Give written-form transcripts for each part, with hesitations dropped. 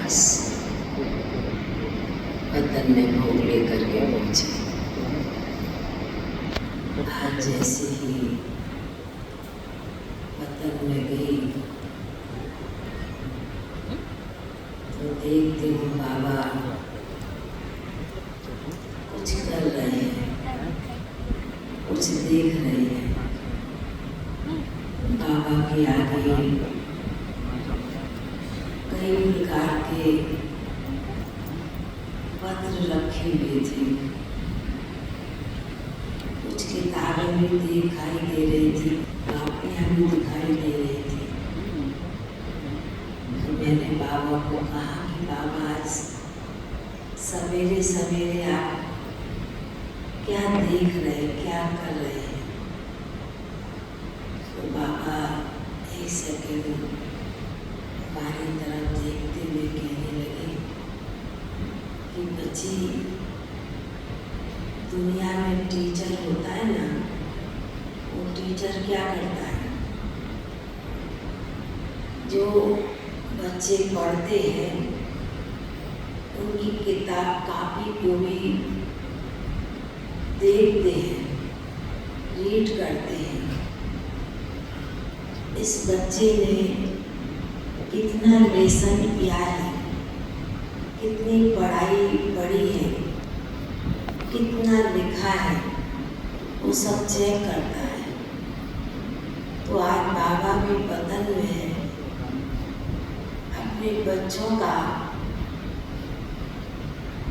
पास वतन में भोग लेकर के पहुंचे। आज जैसे ही वतन में गई तो देखती हूँ बाबा कुछ कर रहे हैं, कुछ देख रहे हैं। बाबा के आगे कई प्रकार के पत्र रखे हुए थे, कुछ किताबें भी दिखाई दे रही थी, कॉपियाँ भी दिखाई दे रही थी। तो मैंने बाबा को कहा कि बाबा आज सवेरे सवेरे आप क्या देख रहे, क्या कर रहे हैं? तो बाबा एक सेकंड हमारी तरफ देखते हुए कहने लगे कि बच्ची, दुनिया में टीचर होता है ना, वो टीचर क्या करता है? जो बच्चे पढ़ते हैं उनकी किताब कॉपी को भी देखते हैं, रीड करते हैं। इस बच्चे ने कितना लेसन किया है, कितनी पढ़ाई पढ़ी है, कितना लिखा है, वो सब चेक करता है। तो आज बाबा भी वतन में अपने बच्चों का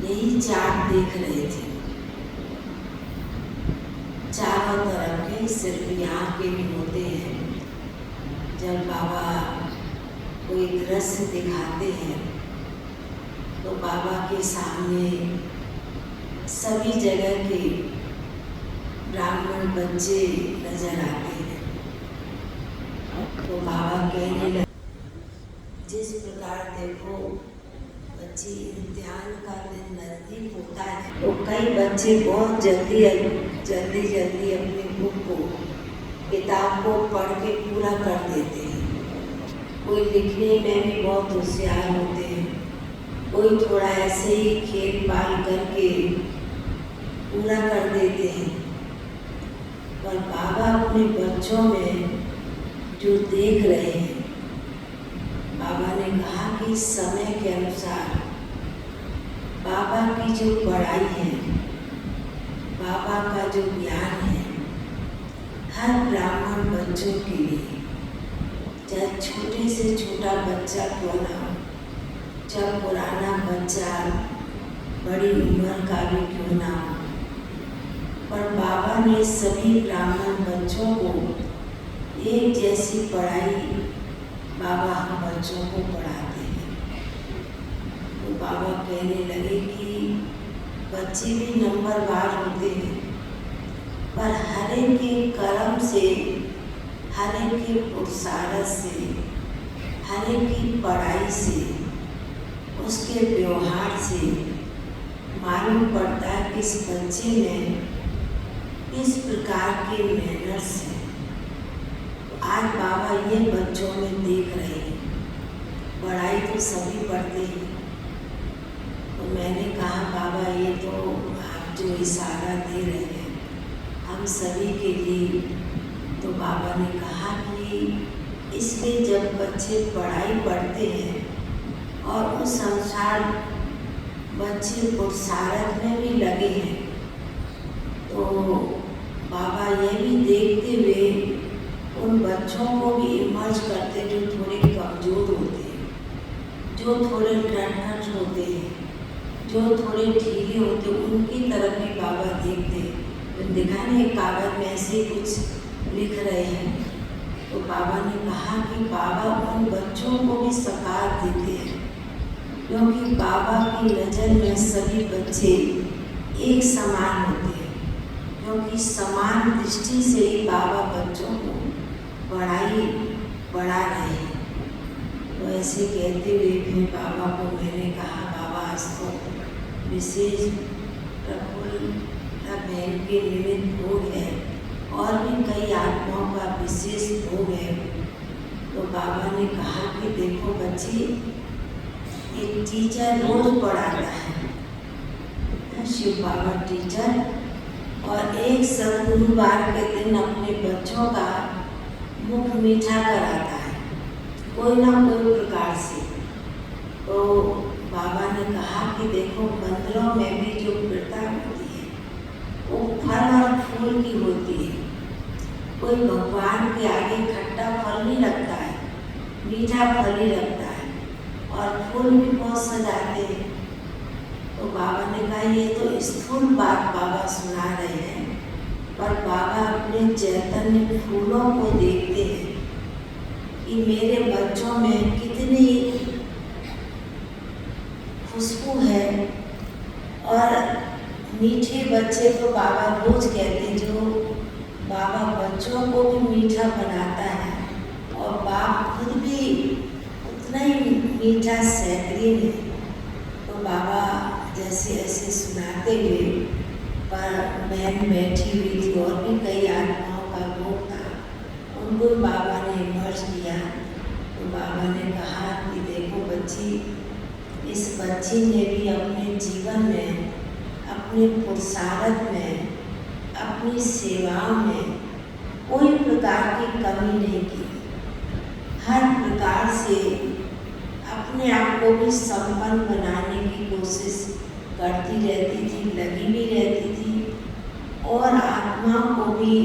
यही चार्ट देख रहे थे। चारों तरफ के सिर्फ यहाँ के भी होते हैं। जब बाबा कोई दृश्य दिखाते हैं तो बाबा के सामने सभी जगह के ब्राह्मण बच्चे नजर आते हैं। तो बाबा कहने लगे, जिस प्रकार देखो बच्चे इम्तिहान का दिन नज़दीक होता है तो कई बच्चे बहुत जल्दी अपनी बुक को, किताब को पढ़ के पूरा कर देते हैं। कोई लिखने में भी बहुत होशियार होते हैं, कोई थोड़ा ऐसे ही खेल पाल करके पूरा कर देते हैं। पर बाबा अपने बच्चों में जो देख रहे हैं, बाबा ने कहा कि समय के अनुसार बाबा की जो पढ़ाई है, बाबा का जो ज्ञान है, हर ब्राह्मण बच्चों के लिए, चाहे छोटे से छोटा बच्चा क्यों ना हो, चाहे पुराना बच्चा बड़ी उम्र का भी क्यों ना हो, पर बाबा ने सभी ब्राह्मण बच्चों को एक जैसी पढ़ाई बाबा हम बच्चों को पढ़ाते हैं। तो बाबा कहने लगे कि बच्चे भी नंबरवार होते हैं, पर हर एक के कर्म से, हर एक के पुरुषार्थ से, हर एक की पढ़ाई से, उसके व्यवहार से मालूम पड़ता है कि इस बच्चे में किस प्रकार के मैनर्स हैं। आज बाबा ये बच्चों में देख रहे हैं। पढ़ाई तो सभी पढ़ते हैं। तो मैंने कहा बाबा ये तो आप जो इशारा दे रहे हैं हम सभी के लिए। तो बाबा ने कहा कि इसलिए जब बच्चे पढ़ाई पढ़ते हैं और उस अनुसार बच्चे पुरुषार्थ में भी लगे हैं, तो बाबा ये भी देखते हुए उन बच्चों को भी इमर्ज करते जो थोड़े कमज़ोर होते हैं, जो थोड़े नट होते हैं, जो थोड़े ढीले होते हैं, उनकी तरफ भी बाबा देखते हैं। तो देखा नहीं कागज में ऐसे कुछ लिख रहे हैं। तो बाबा ने कहा कि बाबा उन बच्चों को भी सकार देते हैं, क्योंकि बाबा की नज़र में सभी बच्चे एक समान होते हैं, क्योंकि समान दृष्टि से ही बाबा बच्चों को पढ़ाई पढ़ा रहे हैं। तो ऐसे कहते हुए फिर बाबा को मैंने कहा बाबा आज तो विशेष प्रफुल्ल बहन के निमित्त भोग है और भी कई आत्माओं का विशेष भोग है। तो बाबा ने कहा कि देखो बच्ची, एक टीचर रोज पढ़ाता है, शिव बाबा टीचर, और एक सदगुरुवार के दिन अपने बच्चों का मुख मीठा कराता है कोई ना कोई प्रकार से। तो बाबा ने कहा कि देखो, मंदिरों में भी जो प्रथा होती है वो फल और फूल की होती है। कोई भगवान के आगे खट्टा फल नहीं रखता है, मीठा फल ही रखता है, और फूल भी बहुत सजाते हैं। तो बाबा ने कहा ये तो स्थूल बात बाबा सुना रहे हैं, पर बाबा अपने चैतन्य फूलों को देखते हैं कि मेरे बच्चों में कितनी खुशबू है। और मीठे बच्चे तो बाबा रोज कहते हैं, जो बाबा बच्चों को भी मीठा बनाता है, और बाप खुद भी उतना ही मीठा सैकड़ीन है। तो बाबा जैसे ऐसे सुनाते हुए, पर मैं बैठी हुई थी और भी कई आत्माओं का ग्रुप था, उनको बाबा ने इमर्ज किया। तो बाबा ने कहा कि देखो बच्ची, इस बच्ची ने भी अपने जीवन में, अपने पुरुषार्थ में, अपनी सेवाओं में कोई प्रकार की कमी नहीं की। हर प्रकार से अपने आप को भी संपन्न बनाने की कोशिश करती रहती थी, लगी भी रहती थी। और आत्माओं को भी,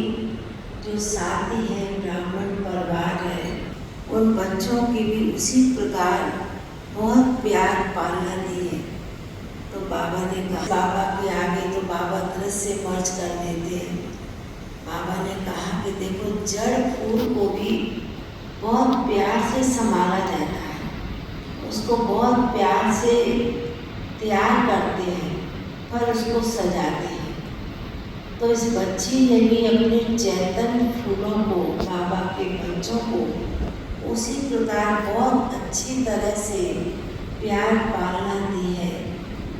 जो साथी है, ब्राह्मण परिवार है, उन बच्चों की भी उसी प्रकार बहुत प्यार पालना दी है। तो बाबा ने कहा, बाबा के आगे तो बाबा दृश्य मर्ज कर देते हैं। बाबा ने कहा कि देखो, जड़ फूल को भी बहुत प्यार से संभाला जाता है, उसको बहुत प्यार से तैयार करते हैं, पर उसको सजाते हैं। तो इस बच्ची ने भी अपने चैतन्य फूलों को, बाबा के बच्चों को उसी प्रकार बहुत अच्छी तरह से प्यार पालना दी है।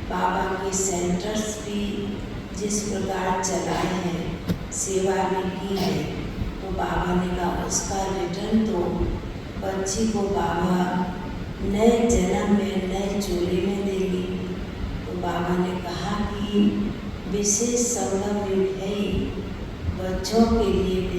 बाबा के सेंटर्स भी जिस प्रकार चलाए हैं, सेवा भी की है। तो बाबा ने कहा उसका रिटर्न तो बच्ची को बाबा नए जन्म में, नए चोले में देगी। तो बाबा ने कहा कि विशेष संगम युग है बच्चों के लिए।